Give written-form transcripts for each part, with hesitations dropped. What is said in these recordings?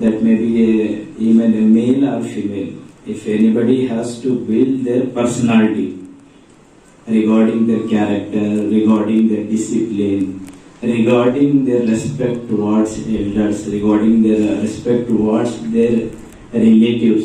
that may be even a male or female, if anybody has to build their personality regarding their character, regarding their discipline, regarding their respect towards elders, regarding their respect towards their relatives,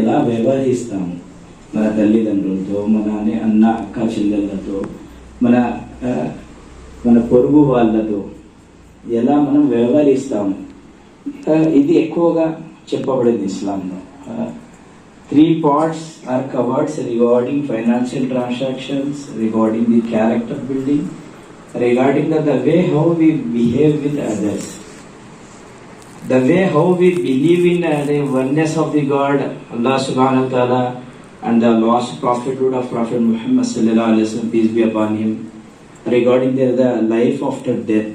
ఎలా వ్యవహరిస్తాము మన తల్లిదండ్రులతో, మన అన్న అక్క చెల్లెళ్ళతో, మన పొరుగు వాళ్ళతో ఎలా మనం వ్యవహరిస్తాము, ఇది ఎక్కువగా చెప్పబడింది ఇస్లాంలో। 3 parts are covered regarding financial transactions, regarding the character building, regarding the way how we behave with others, the way how we believe in the oneness of the God, Allah subhanahu wa ta'ala, and the lost prophethood of Prophet Muhammad sallallahu alaihi wasallam, peace be upon him, regarding the life after death,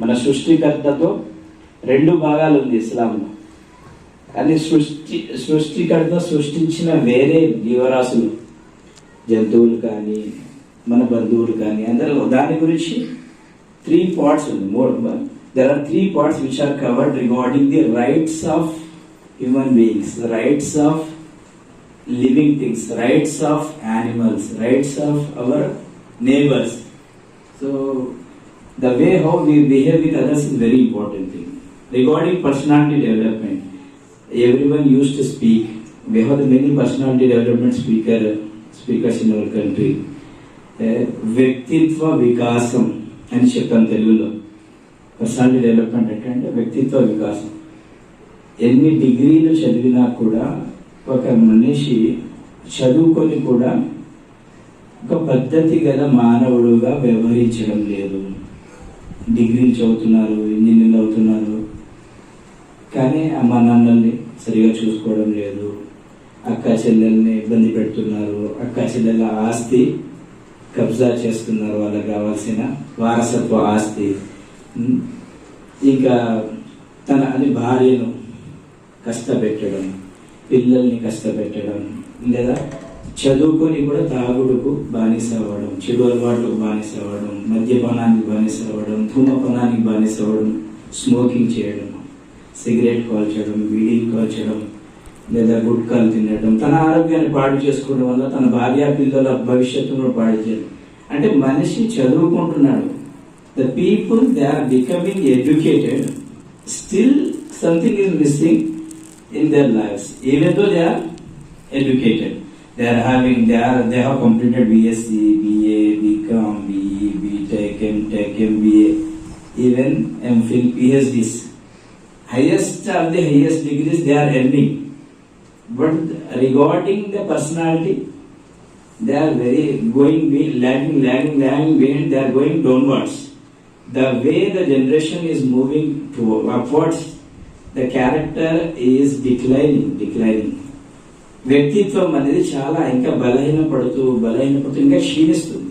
మన సృష్టికర్తతో 2 భాగాలు ఉంది ఇస్లాంలో। అది సృష్టికర్త సృష్టించిన వేరే జీవరాశులు, జంతువులు కానీ మన బంధువులు కానీ అందరూ, దాని గురించి 3 పార్ట్స్ ఉంది। There are 3 parts which are covered regarding the rights of human beings, the rights of living things, rights of animals, rights of our neighbors. So the way how we behave with others is very important thing. Regarding personality development, everyone used to speak. We have many personality development speakers in our country. వ్యక్తిత్వ వికాసం అని చెప్తాం తెలుగులో। Personality development అంటే వ్యక్తిత్వ వికాసం। ఎన్ని డిగ్రీలు చదివినా కూడా ఒక మనిషి చదువుకొని కూడా ఒక పద్ధతి గల మానవుడుగా వ్యవహరించడం లేదు। డిగ్రీలు చదువుతున్నారు, ఇంజనీర్లు అవుతున్నారు, కానీ అమ్మా నాన్నల్ని సరిగా చూసుకోవడం లేదు, అక్క చెల్లెల్ని ఇబ్బంది పెడుతున్నారు, అక్క చెల్లెల ఆస్తి కబ్జా చేస్తున్నారు, వాళ్ళకి కావాల్సిన వారసత్వ ఆస్తి, ఇంకా తన భార్యను కష్టపెట్టడం, పిల్లల్ని కష్టపెట్టడం, లేదా చదువుకొని కూడా తాగుడుకు బానిస అవ్వడం, చెడు అలవాట్లకు బానిస అవ్వడం, మద్యపానానికి బానిస అవ్వడం, ధూమపానానికి బానిస అవ్వడం, స్మోకింగ్ చేయడం, సిగరెట్ కాల్చడం, బీడీ కాల్చడం, లేదా గుట్కాలు తినడం, తన ఆరోగ్యాన్ని పాడు చేసుకోవడం వల్ల తన భార్య పిల్లల భవిష్యత్తును పాడు చేయడం. అంటే మనిషి చదువుకుంటున్నాడు, the people they are becoming educated, still something is missing in their lives. Even though they are educated, they have completed BSc, BA, BCom, BE, BTech, MTech, MBA, even MPhil, PhDs. Highest of the highest degrees they are earning, but regarding the personality they are very lagging behind. They are going downwards. The way the generation is moving to upwards, the character is declining. వ్యక్తిత్వం అనేది చాలా ఇంకా బలహీనపడుతూ ఇంకా క్షీణిస్తుంది.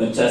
50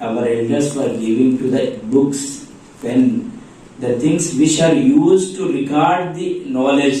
our elders were giving to the books, pen, the things which are used to record the knowledge.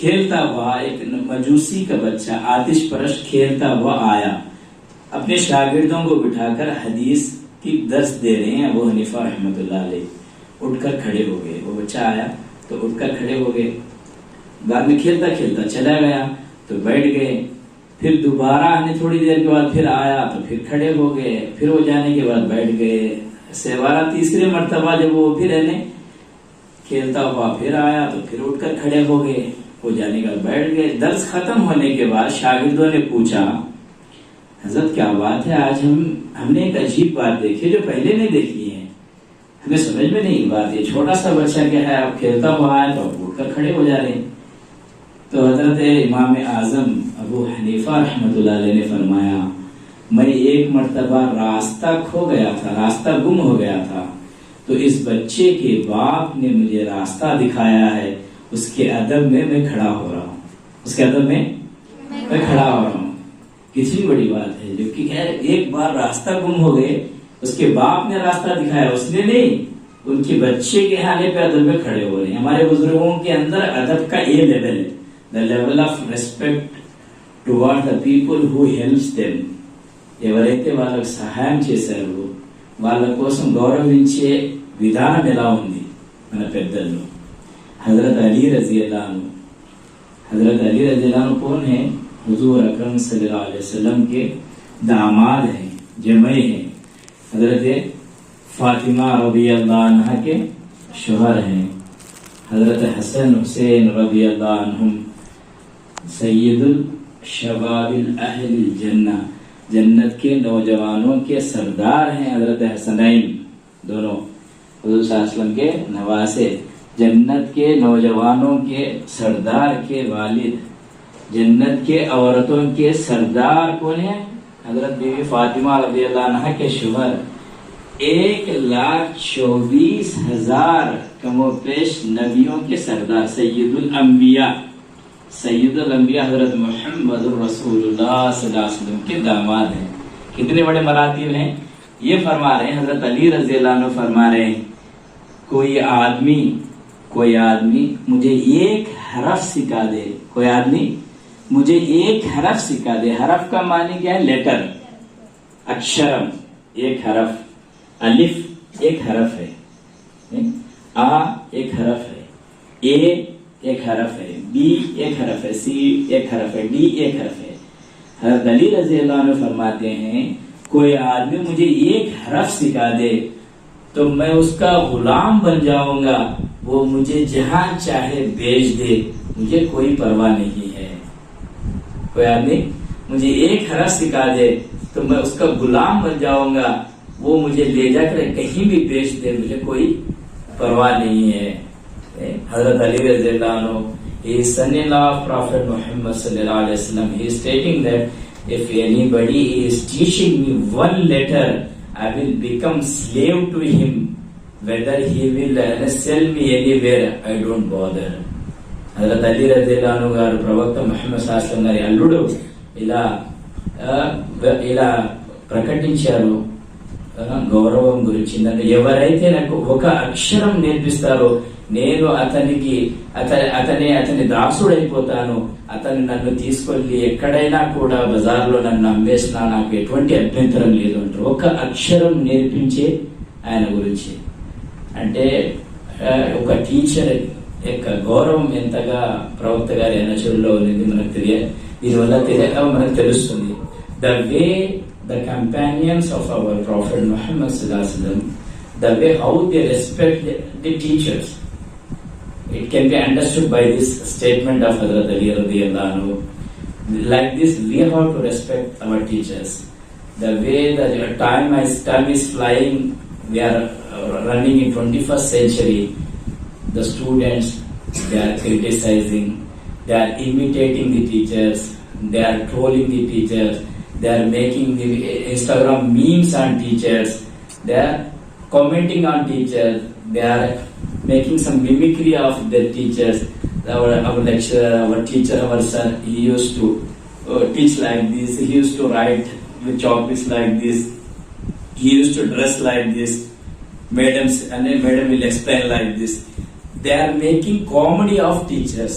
کھیلتا ہوا ایک مجوسی کا بچہ آتش پرست کھیلتا ہوا آیا، اپنے شاگردوں کو بٹھا کر حدیث کی درس دے رہے ہیں ابو حنیفہ رحمۃ اللہ علیہ، اٹھ کر کھڑے ہو گئے. وہ بچہ آیا تو اٹھ کر کھڑے ہو گئے، بعد میں کھیلتا کھیلتا چلا گیا تو بیٹھ گئے، پھر دوبارہ آنے تھوڑی دیر کے بعد پھر آیا تو پھر کھڑے ہو گئے، پھر وہ جانے کے بعد بیٹھ گئے. سیوارہ تیسرے مرتبہ جب وہ پھر کھیلتا ہوا پھر آیا تو پھر اٹھ کر کھڑے ہو گئے، وہ جانے کے بعد بیٹھ گئے. درس ختم ہونے کے بعد شاگردوں نے پوچھا حضرت کیا بات ہے، آج ہم نے ایک عجیب بات دیکھی جو پہلے نہیں دیکھی ہے، ہمیں سمجھ میں نہیں بات، یہ چھوٹا سا بچہ کیا ہے، اب کھیلتا ہوا ہے تو اٹھ کر کھڑے ہو جا رہے ہیں. تو حضرت امام اعظم ابو حنیفہ رحمۃ اللہ علیہ نے فرمایا میں ایک مرتبہ راستہ کھو گیا تھا، راستہ گم ہو گیا تھا، تو اس بچے کے باپ نے مجھے راستہ دکھایا ہے، اس کے ادب میں میں کھڑا ہو رہا ہوں، اس کے ادب میں میں کھڑا ہو رہا ہوں. کتنی بڑی بات ہے، جو کہ ایک بار راستہ گم ہو گئے، اس کے باپ نے راستہ دکھایا، اس نے نہیں، ان کے بچے کے حالے پہ ادب میں کھڑے ہو رہے ہیں. ہمارے بزرگوں کے اندر ادب کا یہ لیول ہے، the level of respect toward the people who helps them. ఎవరైతే వాళ్ళకు సహాయం చేశారో వాళ్ళ కోసం గౌరవించే విధానం ఎలా ఉంది మన పెద్దల్లో. حضرت علی رضی اللہ عنہ، حضرت علی رضی اللہ عنہ کون ہے؟ حضور اکرم صلی اللہ علیہ وسلم کے داماد ہیں، جمعی ہیں. حضرت فاطمہ رضی اللہ عنہ کے شوہر ہیں. حضرت حسن حسین رضی اللہ عنہم سید الشباب اہل الجنہ، جنت کے نوجوانوں کے سردار ہیں. حضرت حسنین دونوں حضور صلی اللہ علیہ وسلم کے نواسے، جنت کے نوجوانوں کے سردار کے والد، جنت کے عورتوں کے سردار کون ہیں؟ حضرت بیوی فاطمہ رضی اللہ عنہ کے شوہر. 1,24,000 کم و بیش نبیوں کے سردار، سید الانبیاء، سید الانبیاء حضرت محمد رسول اللہ صلی اللہ علیہ وسلم کے داماد ہیں. کتنے بڑے مراتب ہیں. یہ فرما رہے ہیں حضرت علی رضی اللہ عنہ فرما رہے ہیں کوئی آدمی مجھے ایک حرف سکھا دے، کوئی آدمی مجھے ایک حرف سکھا دے. حرف کا معنی کیا ہے؟ لیٹر، اکشرم ایک حرف، الف ایک حرف ہے، آ ایک حرف ہے، اے ایک حرف ہے، بی ایک حرف ہے، سی ایک حرف ہے، ڈی ایک حرف ہے. حضرت علی رضی اللہ عنہ فرماتے ہیں کوئی آدمی مجھے ایک حرف سکھا دے تو میں اس کا غلام بن جاؤں گا، وہ مجھے جہاں چاہے بھیج دے، مجھے کوئی پرواہ نہیں ہے. کوئی آدمی مجھے ایک حرف سکھا دے تو میں اس کا غلام بن جاؤں گا، وہ مجھے لے جا کر کہیں بھی بیچ دے، مجھے کوئی پرواہ نہیں ہے. حضرت علی رضی اللہ عنہ he is son-in-law of Prophet Muhammad sallallahu alaihi wasallam. He is stating that if anybody is teaching me one letter, I will become slave to him. Whether he will sell me anywhere, I don't bother. حضرت علی رضی اللہ عنہ గారు ప్రవక్త ముహమ్మద్ సల్లల్లాహు అలైహి వసల్లం గారి అల్లుడు ఇలా ప్రకటించారు గౌరవం గురించి. ఎవరైతే నాకు ఒక అక్షరం నేర్పిస్తారో నేను అతని దాసుడైపోతాను, అతను నన్ను తీసుకెళ్ళి ఎక్కడైనా కూడా బజార్లో నన్ను అమ్మేసినా నాకు ఎటువంటి అభ్యంతరం లేదు అంటారు. ఒక అక్షరం నేర్పించే ఆయన గురించి. అంటే ఒక టీచర్ యొక్క గౌరవం ఎంతగా ప్రవక్త గారి అనుచరుల్లో అనేది మనకు దీనివల్ల మనకు తెలుస్తుంది. The way the companions of our Prophet Muhammad sallallahu alaihi wasallam, the way how they respect the teachers, it can be understood by this statement of Hazrat Ali radiyallahu anhu. Like this, we have to respect our teachers. The way the time is flying, we are running in 21st century. The students, they are criticizing, they are imitating the teachers, they are trolling the teachers. They are making the Instagram memes on teachers. They are commenting on teachers. They are making some mimicry of their teachers. Our lecturer, our teacher, our sir, he used to teach like this. He used to write with chalks like this. He used to dress like this. Madam will explain like this. They are making comedy of teachers.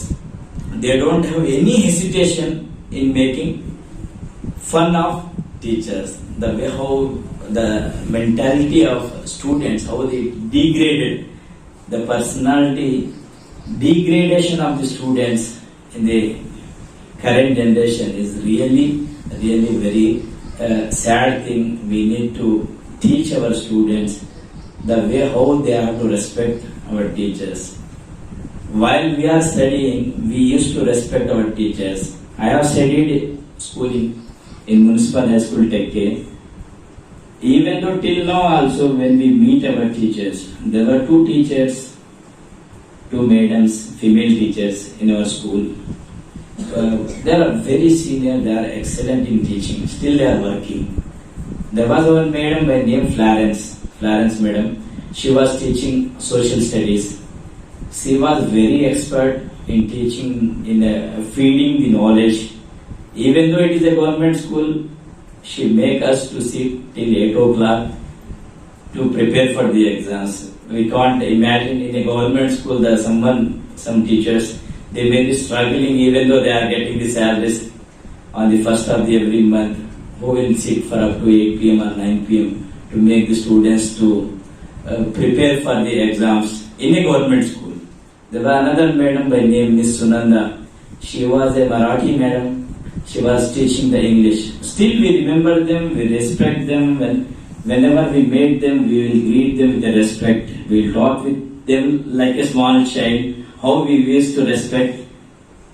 they don't have any hesitation in making fun of teachers. The way how the mentality of students, how they degraded, the personality degradation of the students in the current generation is really very sad thing. We need to teach our students the way how they have to respect our teachers. While we are studying, we used to respect our teachers. I have studied schooling in Municipal High School Tekke. Even though till now also when we meet our teachers, there were two teachers, two madams, female teachers in our school. They are very senior, they are excellent in teaching, still they are working. There was one madam by name Florence madam. She was teaching social studies. She was very expert in teaching, in feeding the knowledge. Even though it is a government school, she make us to sit till 8 o'clock to prepare for the exams. We can't imagine in a government school that some teachers, they may be struggling even though they are getting the salaries on the first of the every month. Who will sit for up to 8 p.m. or 9 p.m. to make the students to prepare for the exams in a government school. There was another madam by name Miss Sunanda. She was a Marathi madam. She was teaching the English. Still we remember them, we respect them. Whenever we meet them, we will greet them with respect. We will talk with them like a small child, how we used to respect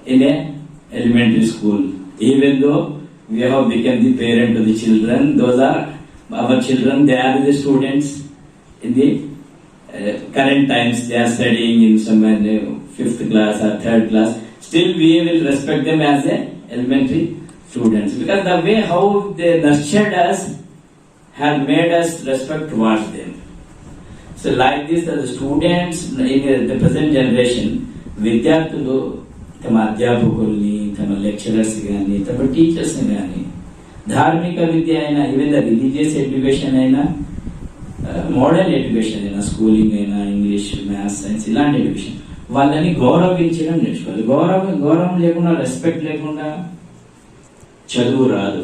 in a elementary school. Even though we have become the parent of the children, those are our children, they are the students in the current times. They are studying in somewhere 5th class or 3rd class. Still we will respect them as a elementary students, because the way how they nurtured us have made us respect towards them. So like this, the students in the present generation, విద్యార్థులు తమ అధ్యాపకుల్ని, తమ lecturers కానీ, తమ teachers కానీ, ధార్మిక విద్య అయినా, even the religious education అయినా, modern education అయినా, స్కూలింగ్ అయినా, ఇంగ్లీష్, మ్యాథ్స్, సైన్స్, ఇలాంటి ఎడ్యుకేషన్ వాళ్ళని గౌరవించడం నేర్చుకోవాలి. గౌరవం లేకుండా, రెస్పెక్ట్ లేకుండా చదువు రాదు.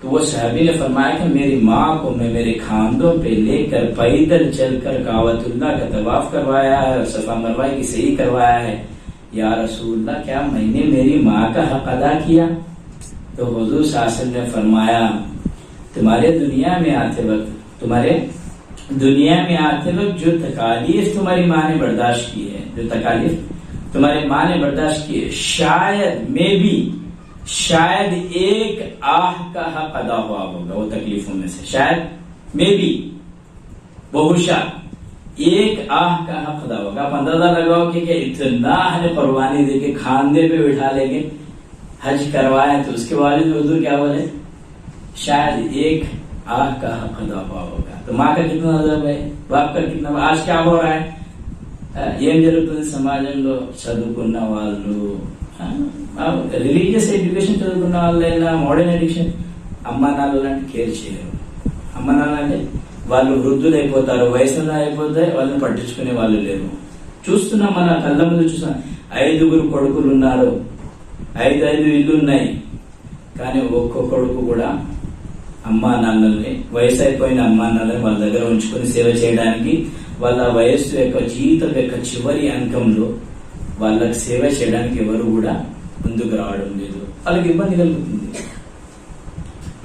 تو وہ صحابی نے فرمایا کہ میری ماں کو میں میرے کھاندوں پہ لے کر پیدل چل کر کعبۃ اللہ کا طواف کروایا ہے اور صفا مروہ کی صحیح کروایا ہے. یا رسول اللہ کیا میں نے میری ماں کا حق ادا کیا؟ تو حضور صلی اللہ علیہ وسلم نے فرمایا تمہارے دنیا میں آتے وقت جو تکالیف تمہاری ماں نے برداشت کی ہے، جو تکالیف تمہاری ماں نے برداشت کی ہے، شاید ایک آہ کا حق ادا ہوا ہوگا وہ تکلیفوں میں سے، شاید بہوشا ایک آہ کا حق ادا ہوگا. آپ اندازہ لگاؤ کہ اتنا ہے قربانی دے کے کھاندے پہ بٹھا لے کے حج کروایا تو اس کے والد حضور کیا بولے؟ شاید ایک آہ کا حق ادا ہوا ہوگا. تو ماں کا کتنا عذاب ہے، باپ کا کتنا. آج کیا ہو رہا ہے؟ ఏం జరుగుతుంది సమాజంలో? చదువుకున్న వాళ్ళు, రిలీజియస్ ఎడ్యుకేషన్ చదువుకున్న వాళ్ళైనా మోడర్న్ ఎడ్యుకేషన్ అమ్మా నాన్న లాంటి కేర్ చేయరు. అమ్మ నాన్న అంటే వాళ్ళు వృద్ధులు అయిపోతారు, వయసులో అయిపోతే వాళ్ళని పట్టించుకునే వాళ్ళు లేరు. చూస్తున్నాం, మన కళ్ళ ముందు చూస్తున్నాం. 5 కొడుకులు ఉన్నారు, 5 ఇల్లు ఉన్నాయి, కానీ ఒక్కో కొడుకు కూడా అమ్మా నాన్నల్ని, వయసు అయిపోయిన అమ్మా నాన్నల్ని వాళ్ళ దగ్గర ఉంచుకొని సేవ చేయడానికి, వాళ్ళ వయస్సు యొక్క జీవితం యొక్క చివరి అంకంలో వాళ్ళకి సేవ చేయడానికి ఎవరు కూడా ముందుకు రావడం లేదు. వాళ్ళకి ఇబ్బంది కలుగుతుంది.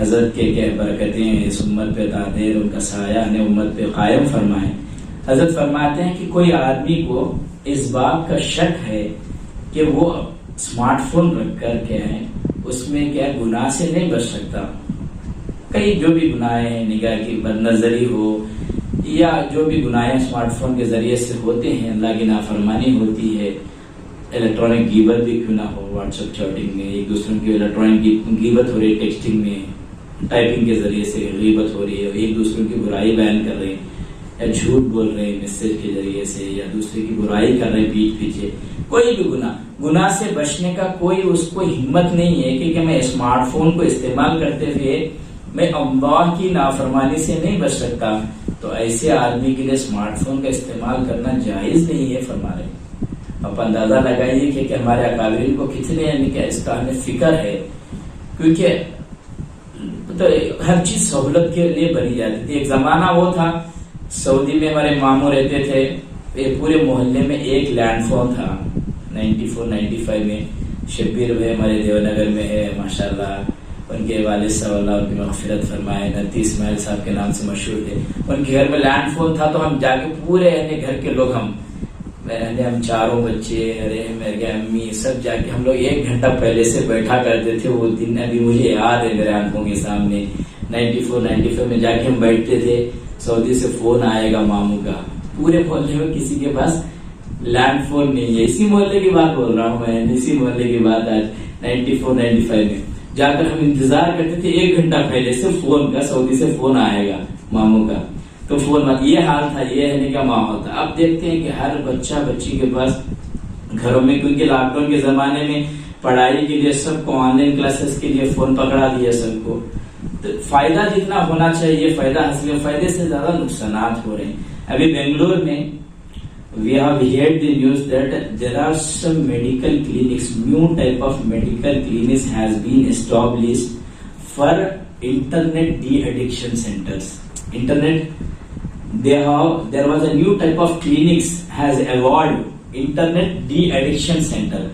حضرت کے کہ برکتیں اس امت پہ دادیر ان کا سایہ نے امت پہ قائم فرمائے. حضرت فرماتے ہیں کہ کوئی آدمی کو اس بات کا شک ہے کہ وہ اسمارٹ فون رکھ کر کے ہے اس میں کیا گناہ سے نہیں بچ سکتا. کئی جو بھی گناہ ہیں، نگاہ کی بد نظری ہو یا جو بھی گناہ اسمارٹ فون کے ذریعے سے ہوتے ہیں، اللہ کی نافرمانی ہوتی ہے، الیکٹرانک غیبت بھی کیوں نہ ہو، واٹس ایپ چیٹنگ میں ایک دوسرے کی الیکٹرانک غیبت ہو رہی ہے، ٹیکسٹنگ میں ٹائپنگ کے ذریعے سے غیبت ہو رہی ہے، ایک دوسرے کی برائی بیان کر رہے ہیں یا جھوٹ بول رہے ہیں میسج کے ذریعے سے یا دوسرے کی برائی کر رہے ہیں پیٹھ پیچھے. کوئی بھی گناہ سے بچنے کا کوئی اس کو ہمت نہیں ہے کہ میں اسمارٹ فون کو استعمال کرتے ہوئے میں اللہ کی نافرمانی سے نہیں بچ سکتا، تو ایسے آدمی کے لیے اسمارٹ فون کا استعمال کرنا جائز نہیں ہے فرما رہے. آپ اندازہ لگائیے کہ ہمارے اکابرین کو کتنے یعنی کہ اس کا ہمیں فکر ہے، کیونکہ ہر چیز سہولت کے لیے بنی جاتی تھی. ایک زمانہ وہ تھا، سعودی میں ہمارے ماموں رہتے تھے، پورے محلے میں ایک لینڈ فون تھا. 94-95 میں شبیر بھائی ہمارے دیونگر میں ہے ماشاءاللہ، ان کے والد صاحب اللہ ان کی مغفرت فرمائے، نتی اسماعیل صاحب کے نام سے مشہور تھے. ان کے گھر میں لینڈ فون تھا، تو ہم جا کے پورے گھر کے لوگ ہم چاروں بچے، ارے میرے امی سب جا کے ہم لوگ 1 گھنٹہ پہلے سے بیٹھا کرتے تھے. وہ دن ابھی مجھے یاد ہے میرے آنکھوں کے سامنے. 94-95 میں جا کے ہم بیٹھتے تھے، سعودی سے فون آئے گا ماموں کا. پورے محلے میں کسی کے پاس لینڈ فون نہیں ہے. اسی محلے کی بات بول رہا ہوں میں، اسی محلے کی بات. آج 94-95 میں جا کر ہم انتظار کرتے تھے 1 گھنٹہ پہلے سے فون کا، سعودی سے فون آئے گا ماموں کا. تو فون یہ حال تھا، یہ ہے کا ماحول تھا. اب دیکھتے ہیں کہ ہر بچہ بچی کے پاس گھروں میں، کیونکہ لاک ڈاؤن کے زمانے میں پڑھائی کے لیے سب کو آن لائن کلاسز کے لیے فون پکڑا دیا سب کو. تو فائدہ جتنا ہونا چاہیے فائدہ حاصل، فائدے سے زیادہ نقصانات ہو رہے ہیں. ابھی بنگلور میں we have heard the news that there are some medical clinics, new type of medical clinics has been established for internet de-addiction centers. There was a new type of clinics has evolved, internet de-addiction center.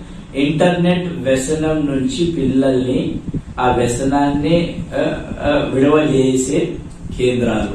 Internet వ్యసనం నుంచి పిల్లల్ని ఆ వ్యసనాన్ని విడవలేసే కేంద్రాలు.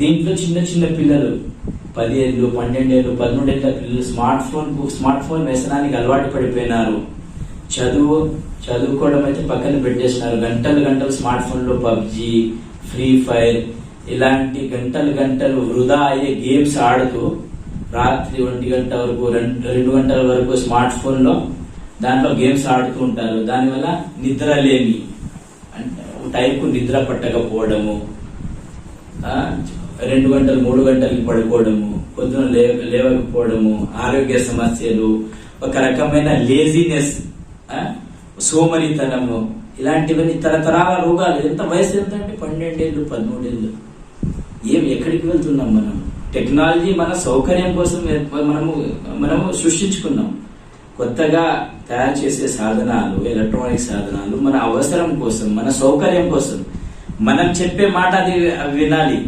దీంట్లో చిన్న చిన్న పిల్లలు 10 ఏళ్ళు 12 ఏళ్ళు 13 ఏళ్ళ పిల్లలు స్మార్ట్ ఫోన్ వ్యసనానికి అలవాటు పడిపోయినారు. చదువుకోవడం అయితే పక్కన పెట్టేసినారు. గంటలు స్మార్ట్ ఫోన్ లో పబ్జి, ఫ్రీ ఫైర్ ఇలాంటి గంటలు వృధా అయ్యే గేమ్స్ ఆడుతూ రాత్రి 1 గంట వరకు 2 గంటల వరకు స్మార్ట్ ఫోన్ లో దాంట్లో గేమ్స్ ఆడుతూ ఉంటారు. దానివల్ల నిద్ర లేమి, టైంకు నిద్ర పట్టకపోవడము, 2 గంటలు 3 గంటలకి పడుకోవడము, పొద్దున లేవకపోవడము, ఆరోగ్య సమస్యలు, ఒక రకమైన లేజినెస్, సోమరితనము, ఇలాంటివన్నీ తరతరాల రోగాలు. ఎంత వయసు ఎంత అంటే 12 ఏళ్ళు 13 ఏళ్ళు. ఎక్కడికి వెళ్తున్నాం మనం? టెక్నాలజీ మన సౌకర్యం కోసం మనము సృష్టించుకున్నాం. కొత్తగా తయారు చేసే సాధనాలు, ఎలక్ట్రానిక్ సాధనాలు మన అవసరం కోసం, మన సౌకర్యం కోసం. మనం చెప్పే మాట అది వినాలి.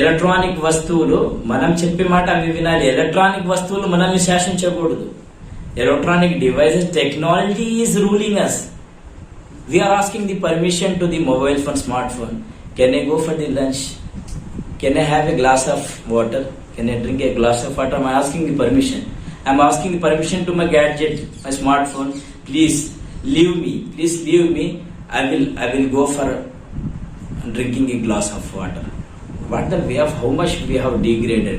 ఎలక్ట్రానిక్ వస్తువులు మనం చెప్పే మాట అవి వినాలి. ఎలక్ట్రానిక్ వస్తువులు మనల్ని శాసించకూడదు. Electronic devices, technology is ruling us. We are asking the permission to the mobile phone, smartphone. Can I go for the lunch? Can I have a glass of water? Can I drink a glass of water? I'm asking the permission. I'm asking the permission to my gadget, my smartphone. Please leave me. I will go for drinking a glass of water. What the way of how much we have degraded.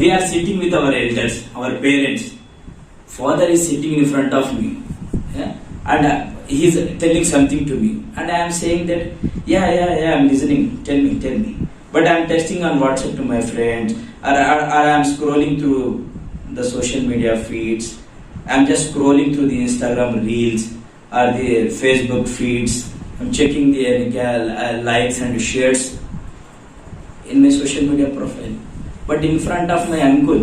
We are sitting with our elders, our parents. Father is sitting in front of me, and he is telling something to me, and I am saying that yeah, I'm listening. Tell me. But I am texting on WhatsApp to my friends, or I am scrolling through the social media feeds. I am just scrolling through the Instagram reels or the Facebook feeds. I am checking the likes and shares in my social media profile. But in front of my uncle,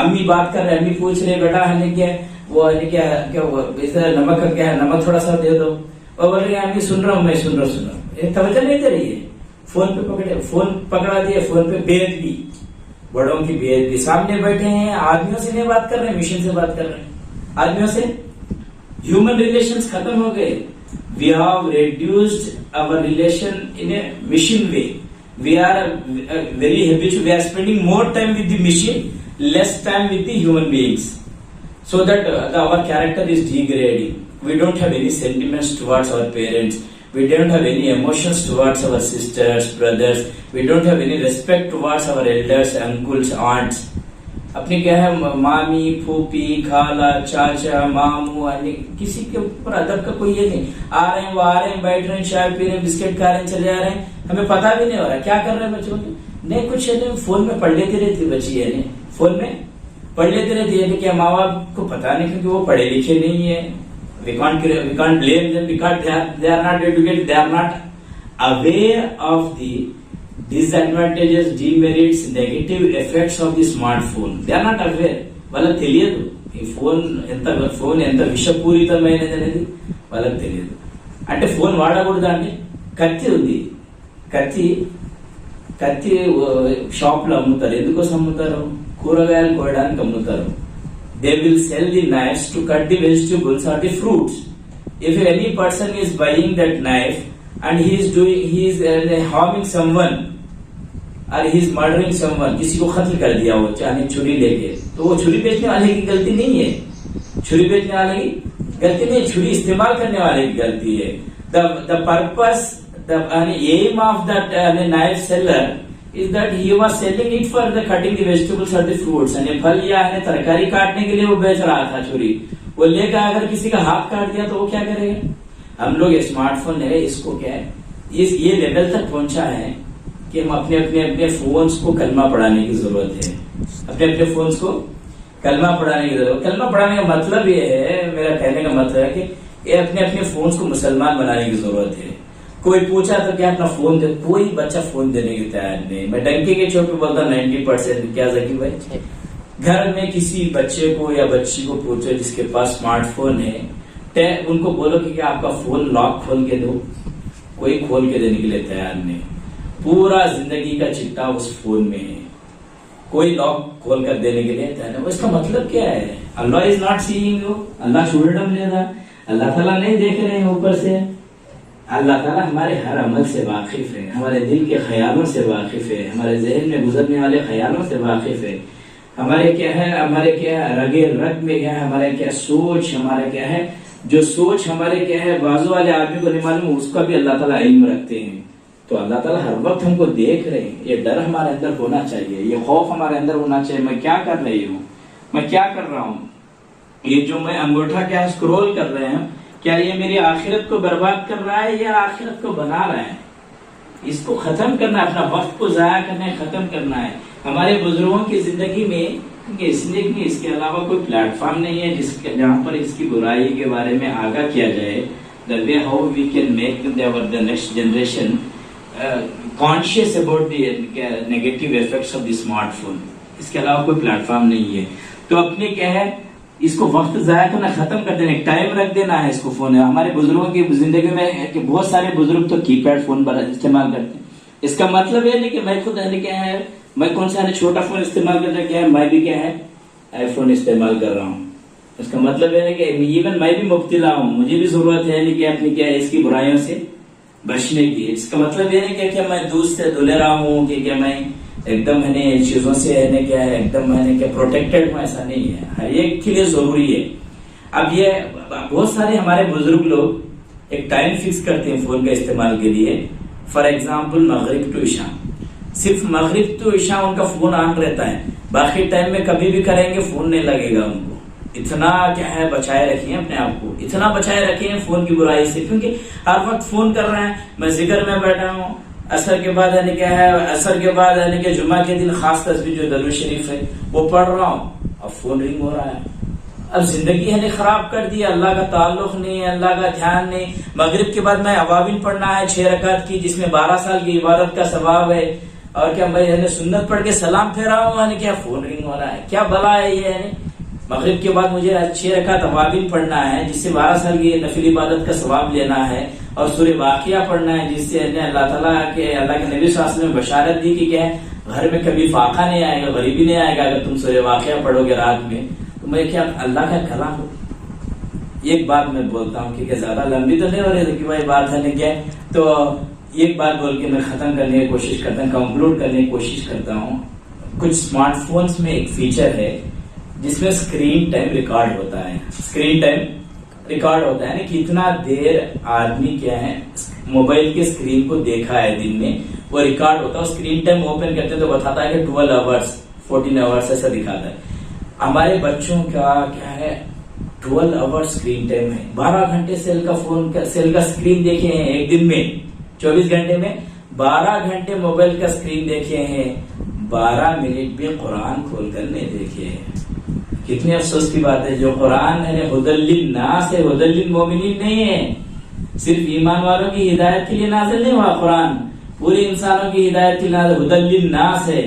امی بات کر رہے، امی پوچھ رہے بیٹا ہے کیا وہ ہے کیا وہ نمک کا کیا ہے، نمک تھوڑا سا دے دو، اور بول رہے امی سن رہا ہوں میں سن رہا ہوں، توجہ نہیں دے رہی ہے، فون پہ پکڑے، فون پکڑا دیا، فون پہ بے ادبی، بڑوں کی بے ادبی، سامنے بیٹھے ہیں، آدمیوں سے نہیں بات کر رہے ہیں، مشین سے بات کر رہے ہیں، آدمیوں سے ہیومن ریلیشنز ختم ہو گئے. We have reduced our relation in a machine way. We are very habitual. We are spending more time with the machine, less time with the human beings. So that our character is degrading. We don't have any sentiments towards our parents. We don't have any emotions towards our sisters, brothers. We don't have any respect towards our elders, uncles, aunts. اپنی کیا ہے مامی، پھوپھی، خالہ، چاچا، ماموں، کسی کے اوپر ادب کا کوئی یہ نہیں. آ رہے ہیں، وہ آ رہے ہیں، بیٹھ رہے ہیں، چائے پی رہے ہیں، بسکٹ کھا رہے ہیں، چلے آ رہے ہیں، ہمیں پتا بھی نہیں ہو رہا کیا کر رہے ہیں بچوں نہیں کچھ نہیں، فون میں پڑھ لیتی رہتی بچی ہے، فون میں پڑھ لیتی رہتی ہے. کیا ماں باپ کو پتا نہیں کیونکہ وہ پڑھے لکھے نہیں ہے. We can't blame them because they are not educated, they are not aware of the disadvantages, demerits, negative effects of the smartphone. They are not aware. వాళ్ళకి తెలియదు ఈ ఫోన్ ఎంత విషపూరితమైనది అనేది వాళ్ళకి తెలియదు. అంటే ఫోన్ వాడకూడదు అంటే కత్తి ఉంది, కత్తి షాప్ లో అమ్ముతారు. ఎందుకోసం అమ్ముతారు? కూరగాయలు కోయడానికి అమ్ముతారు. They will sell the knives to cut the vegetables or the fruits. If any person is buying that knife and he is harming someone or he is murdering someone, کسی کو قتل کر دیا وہ چاہے چھری لے کے، تو وہ چھری بیچنے والے کی غلطی نہیں ہے، چھری بیچنے والے کی غلطی نہیں، چھری استعمال کرنے والے کی غلطی ہے. The purpose, the aim of that knife seller is that he was selling it for the cutting the vegetables or the fruits. پھل یا ترکاری کاٹنے کے لیے وہ بیچ رہا تھا چھری. وہ لے کر اگر کسی کا ہاتھ کاٹ دیا تو وہ کیا کرے گا؟ ہم لوگ اسمارٹ فون ہے، اس کو کیا ہے یہ لیول تک پہنچا ہے کہ ہم اپنے فونز کو کلمہ پڑھانے کی ضرورت ہے. اپنے فونز کو کلمہ پڑھانے کی ضرورت. کلمہ پڑھانے کا مطلب یہ ہے، میرا کہنے کا مطلب ہے کہ یہ اپنے فونز کو مسلمان بنانے کی ضرورت ہے. کوئی پوچھا تو کیا اپنا فون دے، کوئی بچہ فون دینے کی تیار نہیں. میں ڈنکی کے چوٹ پہ بولتا ہوں 90%. کیا ذکی بھائی، گھر میں کسی بچے کو یا بچی کو پوچھو جس کے پاس اسمارٹ فون ہے، ان کو بولو کہ آپ کا فون لاک کھول کے دو، کوئی کھول کے دینے کے لیے تیار نہیں. پورا زندگی کا چٹا اس فون میں ہے، کوئی لاک کھول کر دینے کے لیے تیار نہیں. اس کا مطلب کیا ہے؟ اللہ از ناٹ سیئنگ یو. اللہ شولڈم لے رہا، اللہ تعالیٰ نہیں دیکھ رہے ہیں اوپر سے. اللہ تعالیٰ ہمارے ہر عمل سے واقف ہے، ہمارے دل کے خیالوں سے واقف ہے، ہمارے ذہن میں گزرنے والے خیالوں سے واقف ہے. ہمارے کیا ہے رگے رگ میں کیا ہے، ہمارے کیا سوچ، ہمارے کیا ہے جو سوچ ہمارے کیا ہے بازو والے آدمی کو نہیں معلوم، اس کا بھی اللہ تعالیٰ علم رکھتے ہیں. تو اللہ تعالیٰ ہر وقت ہم کو دیکھ رہے ہیں. یہ ڈر ہمارے اندر ہونا چاہیے، یہ خوف ہمارے اندر ہونا چاہیے. میں کیا کر رہی ہوں، میں کیا کر رہا ہوں، یہ جو میں انگوٹھا کیا اسکرول کر رہے ہیں، کیا یہ میری آخرت کو برباد کر رہا ہے یا آخرت کو بنا رہا ہے؟ اس کو ختم کرنا ہے، اپنا وقت کو ضائع کرنا ہے، ختم کرنا ہے. ہمارے بزرگوں کی زندگی میں اس کے علاوہ کوئی پلیٹ فارم نہیں ہے جہاں پر اس کی برائی کے بارے میں آگاہ کیا جائے. The way how we can make the next generation conscious about the negative effects of the smartphone. اس کے علاوہ کوئی پلیٹ فارم نہیں ہے. تو اپنے کیا ہے اس کو وقت ضائع کرنا ختم کر دینا، ٹائم رکھ دینا ہے اس کو. فون ہے ہمارے بزرگوں کی زندگی میں کہ بہت سارے بزرگ تو کی پیڈ فون استعمال کرتے ہیں. اس کا مطلب یہ نہیں کہ میں خود کیا ہے میں کون سا چھوٹا فون استعمال کر رہا، کیا ہے میں بھی کیا ہے آئی فون استعمال کر رہا ہوں. اس کا مطلب یہ ہے کہ ایون میں بھی مبتلا ہوں، مجھے بھی ضرورت ہے کہ اپنی کیا ہے اس کی برائیوں سے بچنے کی. اس کا مطلب یہ نہیں کہ میں دودھ سے دھلے رہا ہوں کہ کیا میں ایک دم چیزوں سے کیا ہے ایک دم پروٹیکٹڈ ہوں، ایسا نہیں ہے. ہر ایک کے لیے ضروری ہے. اب یہ بہت سارے ہمارے بزرگ لوگ ایک ٹائم فکس کرتے ہیں فون کا استعمال کے لیے. فار ایگزامپل مغرب ٹو عشاء، صرف مغرب تو عشاء ان کا فون آن رہتا ہے، باقی ٹائم میں کبھی بھی کریں گے فون نہیں لگے گا ان کو. اتنا کیا ہے بچائے رکھیں اپنے آپ کو، اتنا بچائے رکھیں فون کی برائی سے، کیونکہ ہر وقت فون کر رہے ہیں. میں ذکر میں بیٹھا ہوں، اثر کے بعد اثر کے بعد کہ جمعہ کے دن خاص تصویر جو درود شریف ہے وہ پڑھ رہا ہوں، اب فون رنگ ہو رہا ہے. اب زندگی خراب کر دی، اللہ کا تعلق نہیں ہے، اللہ کا دھیان نہیں. مغرب کے بعد میں عوابین پڑھنا ہے 6 رکعت کی، جس میں 12 سال کی عبادت کا ثواب ہے. اور کیا میں سنت پڑھ کے سلام پھیرا ہوں کیا فون رنگ ہو رہا ہے, کیا بلا ہے یہ. مغرب کے بعد مجھے 6 رکعت اوابین پڑھنا ہے جس سے 12 سال کی نفل عبادت کا ثواب لینا ہے, اور سورہ واقعہ پڑھنا ہے جس سے اللہ تعالیٰ کے نبی صلی اللہ علیہ وسلم نے بشارت دی کہ کیا گھر میں کبھی فاقہ نہیں آئے گا, غریبی نہیں آئے گا اگر تم سورہ واقعہ پڑھو گے رات میں. تو میں کیا اللہ کا کلام ہو. ایک بات میں بولتا ہوں کہ زیادہ لمبی تو نہیں ہو رہی کہ بھائی بات ہے کیا, تو ایک بات بول کے میں ختم کرنے کی کوشش کرتا ہوں, کنکلوڈ کرنے کی کوشش کرتا ہوں. کچھ اسمارٹ فونز میں ایک فیچر ہے جس میں اسکرین ٹائم ریکارڈ ہوتا ہے. اسکرین ٹائم ریکارڈ ہوتا ہے کہ اتنا دیر آدمی کیا ہے موبائل کے اسکرین کو دیکھا ہے دن میں, وہ ریکارڈ ہوتا ہے. اسکرین ٹائم اوپن کرتے تو بتاتا ہے کہ 12 آورس 14 آورس ایسا دکھاتا ہے. ہمارے بچوں کا کیا ہے 12 آور اسکرین ٹائم ہے. 12 گھنٹے سیل کا اسکرین دیکھے ہیں ایک دن میں. 24 گھنٹے میں 12 گھنٹے موبائل کا اسکرین دیکھے ہیں, 12 منٹ بھی قرآن کھول کر نہیں دیکھے ہیں. کتنے افسوس کی بات ہے. جو قرآن ہے ہدی للناس ہے, ہدی للمؤمنین نہیں ہے. صرف ایمان والوں کی ہدایت کے لیے نازل نہیں ہوا قرآن, پورے انسانوں کی ہدایت کے لیے نازل. ہدی للناس ہے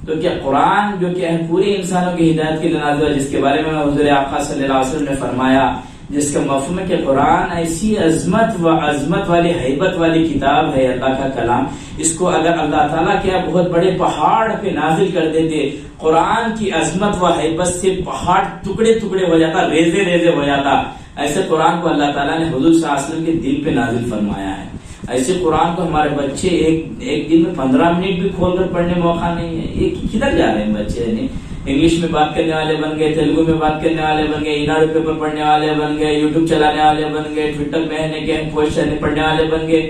تو کیا قرآن جو کیا ہے پورے انسانوں کی ہدایت کے لیے نازل ہوا, جس کے بارے میں حضور آقا صلی اللہ علیہ وسلم نے فرمایا, جس کا مفہوم ہے کہ قرآن ایسی عظمت والی ہیبت والی کتاب ہے, اللہ کا کلام. اس کو اگر اللہ تعالیٰ کیا بہت بڑے پہاڑ پہ نازل کر دیتے, قرآن کی عظمت و ہیبت سے پہاڑ ٹکڑے ٹکڑے ہو جاتا, ریزے ریزے ہو جاتا. ایسے قرآن کو اللہ تعالیٰ نے حضور صلی اللہ علیہ وسلم کے دل پہ نازل فرمایا ہے. ایسے قرآن کو ہمارے بچے ایک دن میں 15 منٹ بھی کھول کر پڑھنے موقع نہیں ہے. یہ کدھر جا رہے ہیں بچے؟ انگلش میں بات کرنے والے بن گئے, تیلگو میں بات کرنے والے بن گئے, ایناڈو پیپر پڑھنے والے بن گئے, یوٹیوب چلانے والے بن گئے, ٹویٹر میں پوسٹ پڑھنے والے بن گئے,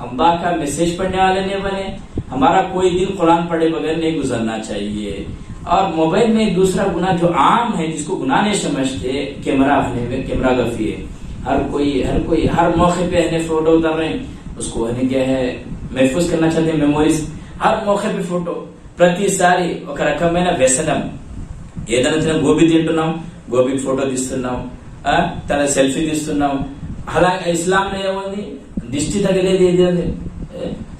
اللہ کا میسج پڑھنے والے نہیں بنے. ہمارا کوئی دن قرآن پڑھے بغیر نہیں گزرنا چاہیے. اور موبائل میں ایک دوسرا گناہ جو عام ہے جس کو گناہ نہیں سمجھتے, کیمرہ گفی ہے. ہر کوئی ہر موقع پہ فوٹو اتار رہے ہیں, اس کو کیا ہے محفوظ کرنا چاہتے ہیں میموریز. ہر موقع پہ فوٹو ప్రతి సారి ఒక రకమైన వ్యసనం. ఏదైనా గోబీ తింటున్నాం, గోబీ ఫోటో తీస్తున్నాం, తన సెల్ఫీ తీస్తున్నాం. అలా ఇస్లాం లో ఏముంది, దిష్టి తగిలేది ఏది,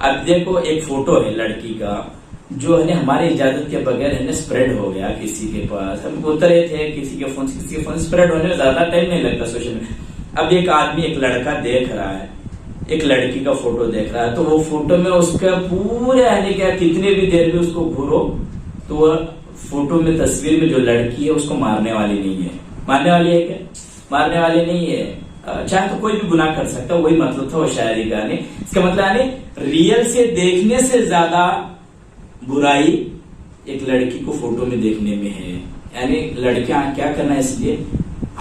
اب دیکھو ایک فوٹو ہے لڑکی کا جو ہے ہماری اجازت کے بغیر ہے اسپریڈ ہو گیا کسی کے پاس، ہم اترے تھے کسی کے فون اسپریڈ ہونے میں زیادہ ٹائم نہیں لگتا سوشل میڈیا۔ اب ایک آدمی ایک لڑکا دیکھ رہا ہے، ایک لڑکی کا فوٹو دیکھ رہا ہے، تو وہ فوٹو میں اس کا پورے یعنی کہ کتنے بھی دیر میں اس کو گھورو تو وہ فوٹو میں تصویر میں جو لڑکی ہے اس کو مارنے والی نہیں ہے۔ مارنے والی ہے کیا؟ مارنے والی نہیں ہے، چاہے تو کوئی بھی گناہ کر سکتا، وہی مطلب تھا وہ شاعری کا۔ اس کا مطلب یعنی ریئل سے دیکھنے سے زیادہ برائی ایک لڑکی کو فوٹو میں دیکھنے میں ہے۔ یعنی لڑکیاں کیا کرنا ہے، اس لیے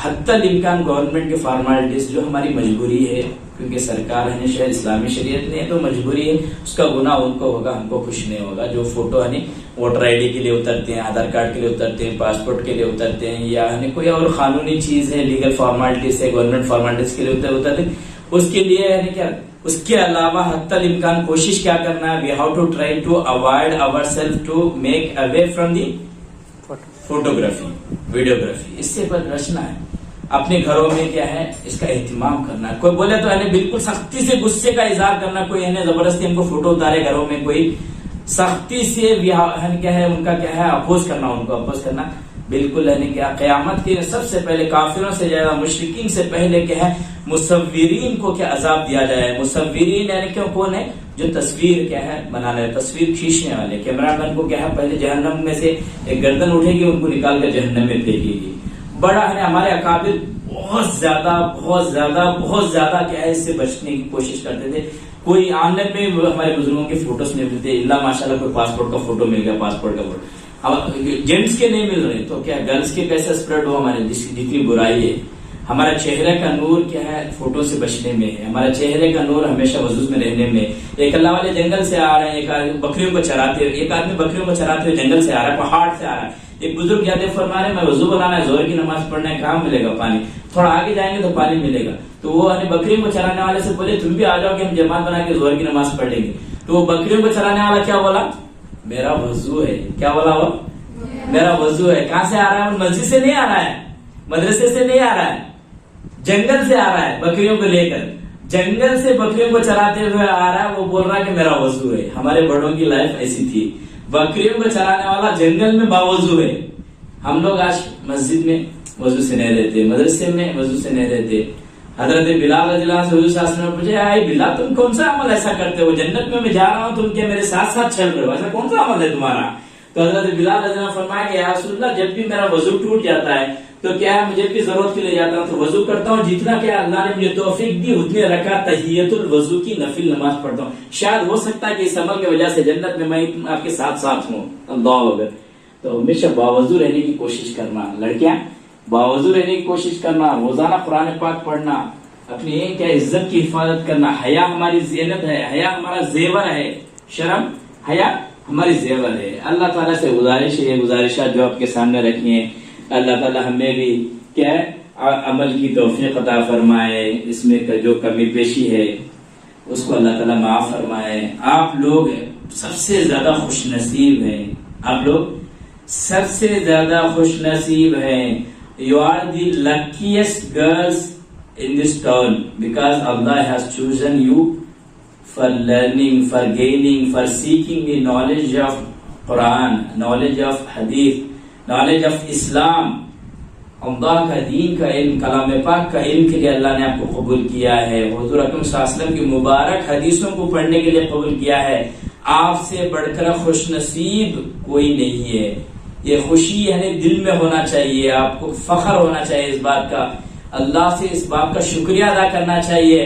حتی الامکان گورنمنٹ کے فارمیلٹیز جو ہماری مجبوری ہے، کیونکہ سرکار ہے شاید اسلامی شریعت نے تو مجبوری ہے، اس کا گناہ ان کو ہوگا، ہم کو کچھ نہیں ہوگا۔ جو فوٹو ہے ووٹر آئی ڈی کے لیے اترتے ہیں، آدھار کارڈ کے لیے اترتے ہیں، پاسپورٹ کے لیے اترتے ہیں، یا کوئی اور قانونی چیز ہے، لیگل فارمیلٹیز ہے، گورنمنٹ فارمیلٹیز کے لیے اترتے ہیں، اس کے لیے یعنی کیا، اس کے علاوہ حتی الامکان کوشش کیا کرنا ہے، we how to try to avoid our self to make away from the photography videography. اس سے بچنا ہے۔ اپنے گھروں میں کیا ہے، اس کا اہتمام کرنا ہے۔ کوئی بولے تو بالکل سختی سے غصے کا اظہار کرنا، کوئی زبردستی ہم کو فوٹو اتارے گھروں میں، کوئی سختی سے کیا ہے ان کا کیا ہے اپوز کرنا، ان کو اپوز کرنا بالکل کیا قیامت کے سب سے پہلے کافروں سے زیادہ مشرکین سے پہلے کیا ہے مصورین کو کیا عذاب دیا جائے۔ مصورین یعنی کیوں کون ہے، جو تصویر کیا ہے بنانے، تصویر کھینچنے والے کیمرہ مین کو کیا ہے پہلے جہنم میں سے ایک گردن اٹھے گی، ان کو نکال کر جہنم میں پھینکے گی۔ بڑا ہے ہمارے اکابر بہت زیادہ کیا ہے اس سے بچنے کی کوشش کرتے تھے۔ کوئی آنلائن میں ہمارے بزرگوں کے فوٹوز نہیں ملتے، اللہ ماشاءاللہ کوئی پاسپورٹ کا فوٹو مل گیا، پاسپورٹ کا فوٹو جینٹس کے نہیں مل رہے، تو کیا گرلس کے کیسے اسپریڈ ہو، ہمارے جتنی برائی ہے۔ ہمارا چہرے کا نور کیا ہے فوٹو سے بچنے میں ہے، ہمارا چہرے کا نور ہمیشہ وضو میں رہنے میں۔ ایک اللہ والے جنگل سے آ رہے ہیں، ایک آدمی بکریوں کو چراتے ہوئے، ایک آدمی بکریوں کو چراتے ہوئے جنگل سے آ رہا ہے، پہاڑ سے آ رہا ہے۔ ایک بزرگ یاد فرما رہے ہیں میں وضو بنانا ہے، زہر کی نماز پڑھنا ہے، کہاں ملے گا پانی؟ تھوڑا آگے جائیں گے تو پانی ملے گا۔ تو وہ بکریوں کو چرانے والے سے بولے تم بھی آ جاؤ کہ ہم جماعت بنا کے زہر کی نماز پڑھ لیں گے۔ تو وہ بکریوں کو چرانے والا کیا بولا؟ میرا وضو ہے۔ کیا بولا وہ؟ میرا وضو ہے۔ کہاں سے آ رہا ہے؟ مسجد سے نہیں آ رہا ہے، مدرسے سے نہیں آ رہا ہے، جنگل سے آ رہا ہے بکریوں کو لے کر، جنگل سے بکریوں کو چراتے ہوئے آ رہا ہے، وہ بول رہا ہے کہ میرا وضو ہے۔ ہمارے بڑوں کی لائف ایسی تھی، بکریوں کو چرانے والا جنگل میں باوضو ہے۔ ہم لوگ آج مسجد میں وضو سے نہیں رہتے، مدرسے میں وضو سے نہیں رہتے۔ حضرت بلال رضی اللہ عنہ سے حضور صلی اللہ علیہ وسلم نے پوچھا اے بلال تم کون سا عمل ایسا کرتے ہو، جنت میں جا رہا ہوں تم کیا میرے ساتھ ساتھ چل رہے ہو، ایسا کون سا عمل ہے تمہارا؟ تو حضرت بلال رضی اللہ عنہ نے فرمایا کہ یا رسول اللہ جب بھی میرا وضو ٹوٹ جاتا ہے تو کیا ہے مجھے بھی ضرورت کے لیے جاتا ہوں تو وضو کرتا ہوں، جتنا کیا اللہ نے مجھے توفیق دی اتنے رکعت تحیۃ الوضو کی نفل نماز پڑھتا ہوں، شاید ہو سکتا ہے کہ اس عمل کی وجہ سے جنت میں آپ کے ساتھ ساتھ ہوں۔ اللہ اکبر۔ تو ہمیشہ باوضو رہنے کی کوشش کرنا، لڑکیاں باوضو رہنے کی کوشش کرنا، روزانہ قرآن پاک پڑھنا، اپنی کیا عزت کی حفاظت کرنا۔ حیا ہماری زینت ہے، حیا ہمارا زیور ہے، شرم حیا ہماری زیور ہے۔ اللہ تعالیٰ سے گزارش ہے، یہ گزارشات جو آپ کے سامنے رکھی ہیں، اللہ تعالیٰ ہمیں بھی کیا ہے عمل کی توفیق عطا فرمائے، اس میں جو کمی پیشی ہے اس کو اللہ تعالیٰ معاف فرمائے۔ آپ لوگ سب سے زیادہ خوش نصیب ہیں، آپ لوگ سب سے زیادہ خوش نصیب ہیں۔ You are the luckiest girls in this town because Allah has chosen you for learning, for gaining, for seeking the knowledge of Quran, knowledge of Hadith, knowledge of Islam. اللہ کا دین کا علم، کلام پاک کا علم کے لیے اللہ نے آپ کو قبول کیا ہے، حضور اکرم صلی اللہ علیہ وسلم کی مبارک حدیثوں کو پڑھنے کے لیے قبول کیا ہے۔ آپ سے بڑھ کر خوش نصیب کوئی نہیں ہے۔ یہ خوشی یعنی دل میں ہونا چاہیے، آپ کو فخر ہونا چاہیے اس بات کا، اللہ سے اس بات کا شکریہ ادا کرنا چاہیے۔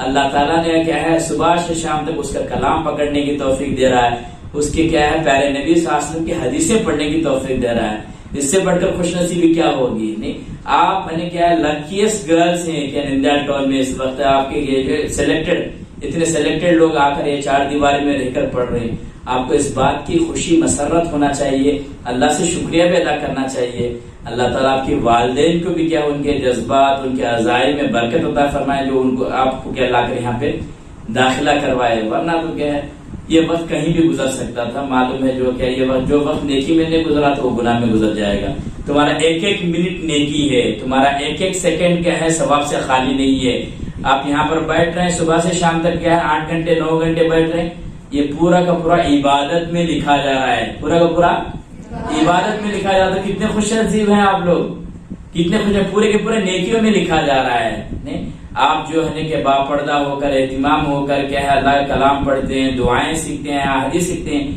اللہ تعالیٰ نے کیا ہے صبح سے شام تک اس کا کلام پکڑنے کی توفیق دے رہا ہے، اس کے کیا ہے پیارے نبی صلی اللہ علیہ وسلم کی حدیثیں پڑھنے کی توفیق دے رہا ہے۔ اس سے بڑھ کر خوش نصیبی کیا ہوگی؟ نہیں، آپ کیا ہے لکیسٹ گرلس ہیں کیا نندا ٹول میں اس وقت آپ کے اتنے سلیکٹڈ لوگ آ کر یہ چار دیواری میں رہ کر پڑھ رہے ہیں۔ آپ کو اس بات کی خوشی مسرت ہونا چاہیے، اللہ سے شکریہ بھی ادا کرنا چاہیے۔ اللہ تعالیٰ آپ کے والدین کو بھی کیا ان کے جذبات، ان کے عزائم میں برکت عطا فرمائے، جو ان کو آپ کو کیا لا کر یہاں پہ داخلہ کروائے، ورنہ تو کیا ہے یہ وقت کہیں بھی گزر سکتا تھا۔ معلوم ہے جو وقت نیکی میں نہیں گزرا تو وہ گناہ میں گزر جائے گا۔ تمہارا ایک ایک منٹ نیکی ہے، تمہارا ایک ایک سیکنڈ کیا ہے ثواب سے خالی نہیں ہے۔ آپ یہاں پر بیٹھ رہے ہیں صبح سے شام تک کیا ہے 8 گھنٹے 9 گھنٹے بیٹھ رہے ہیں، یہ پورا کا پورا عبادت میں لکھا جا رہا ہے، پورا کا پورا عبادت میں لکھا جا رہا ہے. کتنے خوش نصیب ہیں آپ لوگ، کتنے خوش ہیں، پورے کے پورے نیکیوں میں لکھا جا رہا ہے. نہیں آپ جو ہے کہ باپردہ ہو کر، اہتمام ہو کر کیا ہے اللہ کا کلام پڑھتے ہیں، دعائیں سیکھتے ہیں، احادیث سیکھتے ہیں.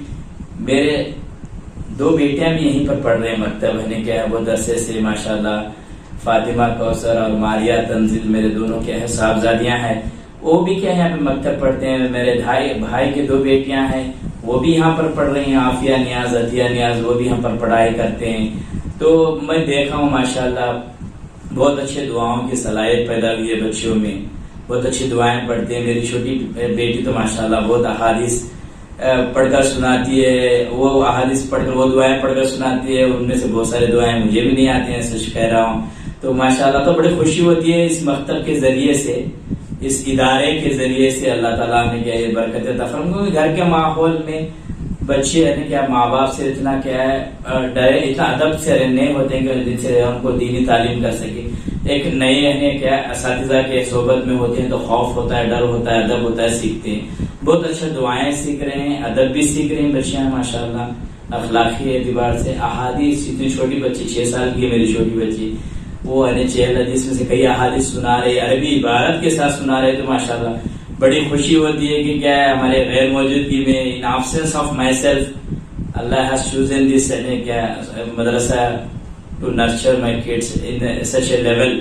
میرے 2 بیٹیاں بھی یہیں پر پڑھ رہے ہیں مکتب ہے کیا ہے وہ درسے سے ماشاءاللہ. فاطمہ کوثر اور ماریہ تنزیل میرے دونوں کیا ہے صاحبزادیاں ہیں، وہ بھی کیا ہے یہاں پہ مکتب پڑھتے ہیں. میرے بھائی کے 2 بیٹیاں ہیں وہ بھی یہاں پر پڑھ رہی ہیں، عافیہ نیاز، عطیہ نیاز، وہ بھی یہاں پر پڑھائی کرتے ہیں. تو میں دیکھا ہوں ماشاءاللہ بہت اچھے دعاؤں کی صلاحیت پیدا ہوئی ہے بچوں میں، بہت اچھی دعائیں پڑھتے ہیں. میری چھوٹی بیٹی تو ماشاءاللہ بہت احادیث پڑھ کر سناتی ہے، وہ احادیث پڑھ کر وہ دعائیں پڑھ کر سناتی ہے. ان میں سے بہت سارے دعائیں مجھے بھی نہیں آتے ہیں، سچ کہہ رہا ہوں. تو ماشاءاللہ تو بڑی خوشی ہوتی ہے اس مکتب کے ذریعے سے، اس ادارے کے ذریعے سے. اللہ تعالیٰ نے کیا یہ برکت عطا فرمائی. گھر کے ماحول میں بچے ہے کیا ماں باپ سے اتنا کیا ہے ڈرے، اتنا ادب سے نہیں ہوتے ہیں کہ جن سے ان کو دینی تعلیم کر سکے. ایک نئے ہیں کیا اساتذہ کے صحبت میں ہوتے ہیں تو خوف ہوتا ہے، ڈر ہوتا ہے، ادب ہوتا ہے، سیکھتے ہیں. بہت اچھا دعائیں سیکھ رہے ہیں، ادب بھی سیکھ رہے ہیں بچیاں ماشاءاللہ. اخلاقی اعتبار سے احادیث، اتنی چھوٹی بچی 6 سال کی ہے میری چھوٹی بچی، وہ چہل حدیث میں سے کئی احادیث سنا رہے، عربی عبارت کے ساتھ سنا رہے. تو ماشاءاللہ بڑی خوشی ہوتی ہے کہ کیا ہے ہمارے غیر موجودگی میں، in absence of myself, Allah has chosen this کیا مدرسہ to nurture my kids in such a level.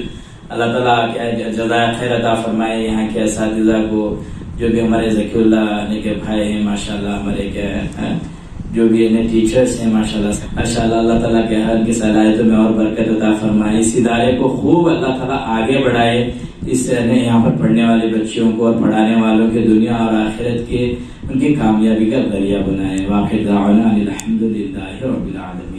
اللہ تعالیٰ کیا جزائے خیر عطا فرمائے یہاں کے اساتذہ کو، جو بھی ہمارے ذکی اللہ کے بھائی ہیں ماشاءاللہ، ہمارے کیا جو بھی ٹیچرز ہیں ماشاءاللہ. اللہ تعالیٰ کے ہر کی صلاحیتوں میں اور برکت عطا فرمائے. اس ادارے کو خوب اللہ تعالیٰ آگے بڑھائے، اس نے یہاں پر پڑھنے والے بچوں کو اور پڑھانے والوں کے دنیا اور آخرت کے ان کی کامیابی کا ذریعہ بنائے. واقع دعوانا الحمدللہ رب العالمین.